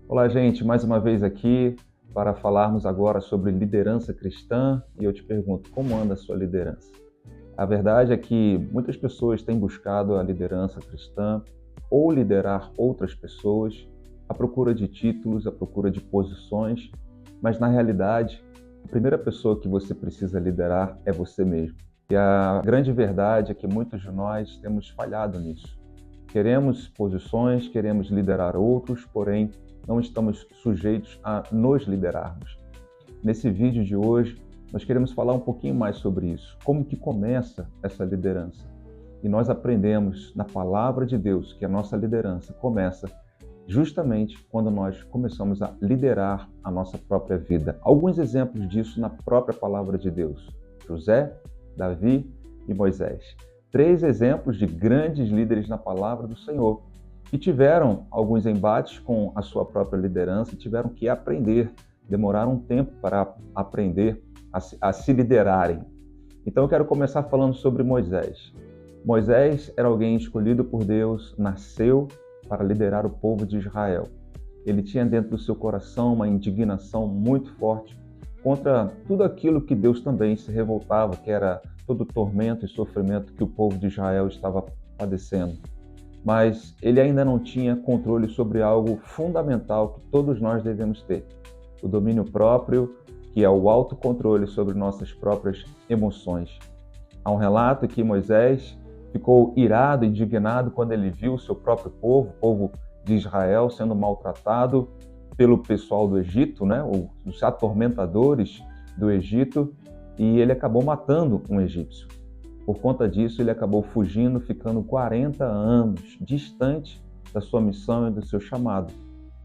Olá, gente, mais uma vez aqui para falarmos agora sobre liderança cristã e eu te pergunto, como anda a sua liderança? A verdade é que muitas pessoas têm buscado a liderança cristã ou liderar outras pessoas à procura de títulos, à procura de posições, mas na realidade, a primeira pessoa que você precisa liderar é você mesmo. E a grande verdade é que muitos de nós temos falhado nisso. Queremos posições, queremos liderar outros, porém não estamos sujeitos a nos liderarmos. Nesse vídeo de hoje, nós queremos falar um pouquinho mais sobre isso. Como que começa essa liderança? E nós aprendemos na palavra de Deus que a nossa liderança começa justamente quando nós começamos a liderar a nossa própria vida. Alguns exemplos disso na própria palavra de Deus: José, Davi e Moisés. 3 exemplos de grandes líderes na palavra do Senhor, que tiveram alguns embates com a sua própria liderança, tiveram que aprender, demoraram um tempo para aprender a se liderarem. Então eu quero começar falando sobre Moisés. Moisés era alguém escolhido por Deus, nasceu para liderar o povo de Israel. Ele tinha dentro do seu coração uma indignação muito forte contra tudo aquilo que Deus também se revoltava, que era todo o tormento e sofrimento que o povo de Israel estava padecendo. Mas ele ainda não tinha controle sobre algo fundamental que todos nós devemos ter: o domínio próprio, que é o autocontrole sobre nossas próprias emoções. Há um relato que Moisés ficou irado, indignado, quando ele viu o seu próprio povo, o povo de Israel, sendo maltratado pelo pessoal do Egito, os atormentadores do Egito, e ele acabou matando um egípcio. Por conta disso, ele acabou fugindo, ficando 40 anos distante da sua missão e do seu chamado.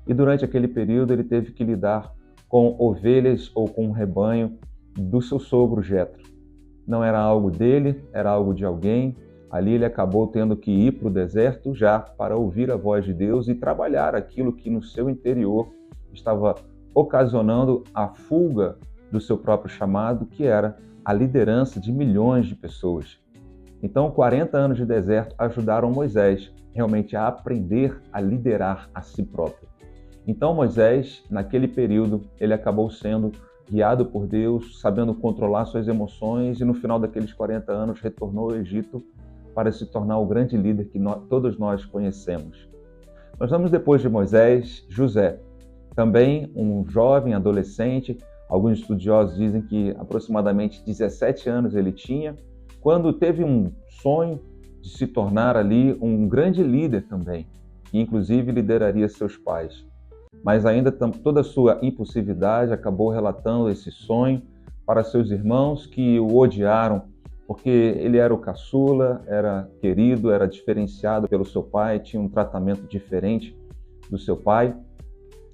E durante aquele período, ele teve que lidar com ovelhas ou com um rebanho do seu sogro Jetro. Não era algo dele, era algo de alguém. Ali ele acabou tendo que ir para o deserto já para ouvir a voz de Deus e trabalhar aquilo que no seu interior estava ocasionando a fuga do seu próprio chamado, que era a liderança de milhões de pessoas. Então, 40 anos de deserto ajudaram Moisés realmente a aprender a liderar a si próprio. Então, Moisés, naquele período, ele acabou sendo guiado por Deus, sabendo controlar suas emoções, e no final daqueles 40 anos retornou ao Egito para se tornar o grande líder que todos nós conhecemos. Nós vamos depois de Moisés, José, também um jovem adolescente. Alguns estudiosos dizem que aproximadamente 17 anos ele tinha, quando teve um sonho de se tornar ali um grande líder também, que inclusive lideraria seus pais. Mas ainda toda a sua impulsividade acabou relatando esse sonho para seus irmãos, que o odiaram, porque ele era o caçula, era querido, era diferenciado pelo seu pai, tinha um tratamento diferente do seu pai,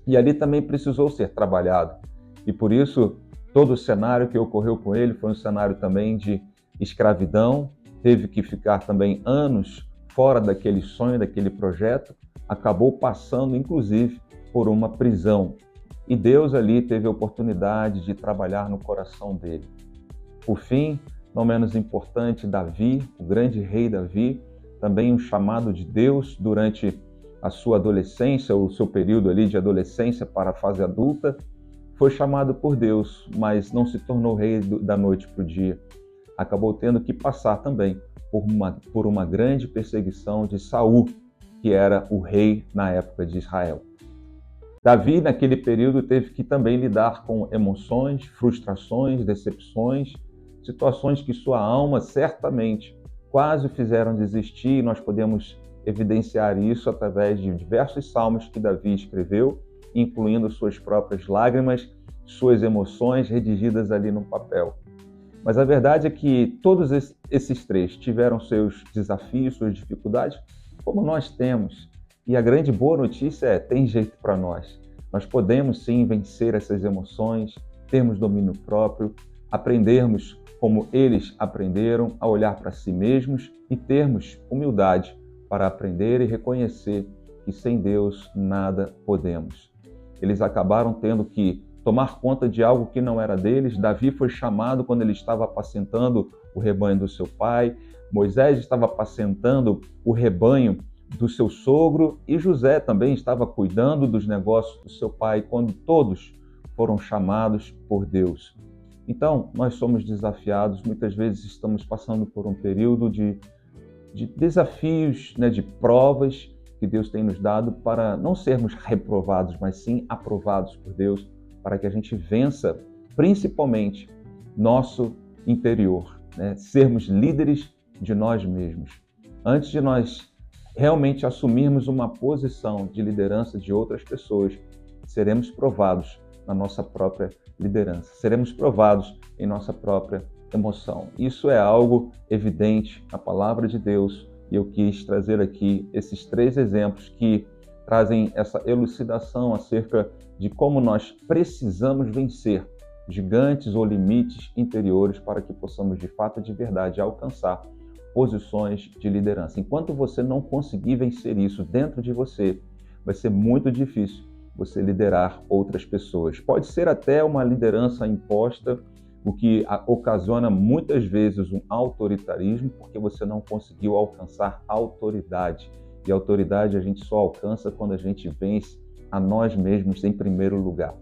e ali também precisou ser trabalhado. E por isso, todo o cenário que ocorreu com ele foi um cenário também de escravidão, teve que ficar também anos fora daquele sonho, daquele projeto, acabou passando, inclusive, por uma prisão. E Deus ali teve a oportunidade de trabalhar no coração dele. Por fim, não menos importante, Davi, o grande rei Davi, também um chamado de Deus durante a sua adolescência, o seu período ali de adolescência para a fase adulta, foi chamado por Deus, mas não se tornou rei da noite para o dia. Acabou tendo que passar também por uma grande perseguição de Saul, que era o rei na época de Israel. Davi, naquele período, teve que também lidar com emoções, frustrações, decepções, situações que sua alma certamente quase o fizeram desistir, e nós podemos evidenciar isso através de diversos salmos que Davi escreveu, incluindo suas próprias lágrimas, suas emoções redigidas ali no papel. Mas a verdade é que todos esses 3 tiveram seus desafios, suas dificuldades, como nós temos. E a grande boa notícia é: tem jeito para nós. Nós podemos sim vencer essas emoções, termos domínio próprio, aprendermos como eles aprenderam a olhar para si mesmos e termos humildade para aprender e reconhecer que sem Deus nada podemos. Eles acabaram tendo que tomar conta de algo que não era deles. Davi foi chamado quando ele estava apacentando o rebanho do seu pai. Moisés estava apacentando o rebanho do seu sogro, e José também estava cuidando dos negócios do seu pai quando todos foram chamados por Deus. Então, nós somos desafiados, muitas vezes estamos passando por um período de desafios, né, de provas que Deus tem nos dado para não sermos reprovados, mas sim aprovados por Deus, para que a gente vença, principalmente, nosso interior, né? Sermos líderes de nós mesmos. Antes de nós realmente assumirmos uma posição de liderança de outras pessoas, seremos provados na nossa própria liderança, seremos provados em nossa própria emoção. Isso é algo evidente na palavra de Deus, e eu quis trazer aqui esses 3 exemplos que trazem essa elucidação acerca de como nós precisamos vencer gigantes ou limites interiores para que possamos de fato, de verdade, alcançar posições de liderança. Enquanto você não conseguir vencer isso dentro de você, vai ser muito difícil você liderar outras pessoas. Pode ser até uma liderança imposta, o que ocasiona muitas vezes um autoritarismo, porque você não conseguiu alcançar autoridade. E autoridade a gente só alcança quando a gente vence a nós mesmos em primeiro lugar.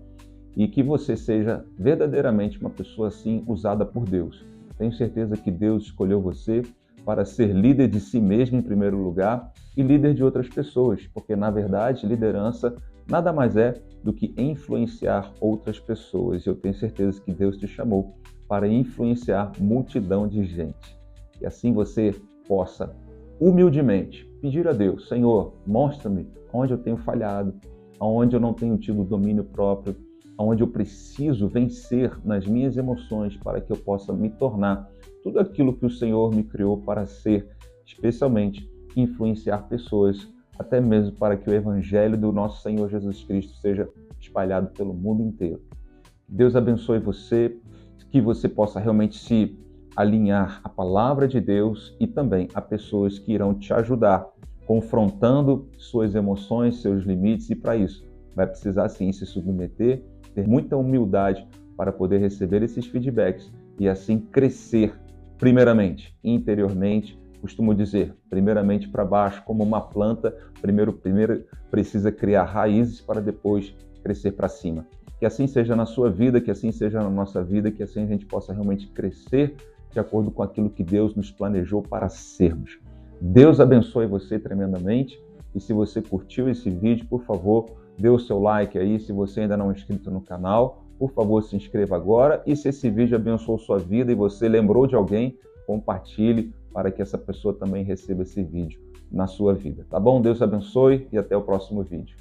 E que você seja verdadeiramente uma pessoa assim usada por Deus. Tenho certeza que Deus escolheu você para ser líder de si mesmo em primeiro lugar e líder de outras pessoas, porque na verdade liderança nada mais é do que influenciar outras pessoas. Eu tenho certeza que Deus te chamou para influenciar multidão de gente. E assim você possa humildemente pedir a Deus: Senhor, mostra-me onde eu tenho falhado, onde eu não tenho tido domínio próprio, onde eu preciso vencer nas minhas emoções para que eu possa me tornar tudo aquilo que o Senhor me criou para ser, especialmente influenciar pessoas, até mesmo para que o Evangelho do nosso Senhor Jesus Cristo seja espalhado pelo mundo inteiro. Deus abençoe você, que você possa realmente se alinhar à palavra de Deus e também a pessoas que irão te ajudar, confrontando suas emoções, seus limites, e para isso vai precisar sim se submeter, ter muita humildade para poder receber esses feedbacks e assim crescer primeiramente, interiormente. Costumo dizer, primeiramente para baixo, como uma planta, primeiro precisa criar raízes para depois crescer para cima. Que assim seja na sua vida, que assim seja na nossa vida, que assim a gente possa realmente crescer de acordo com aquilo que Deus nos planejou para sermos. Deus abençoe você tremendamente, e se você curtiu esse vídeo, por favor, dê o seu like aí. Se você ainda não é inscrito no canal, por favor, se inscreva agora, e se esse vídeo abençoou sua vida e você lembrou de alguém, compartilhe para que essa pessoa também receba esse vídeo na sua vida. Tá bom? Deus abençoe e até o próximo vídeo.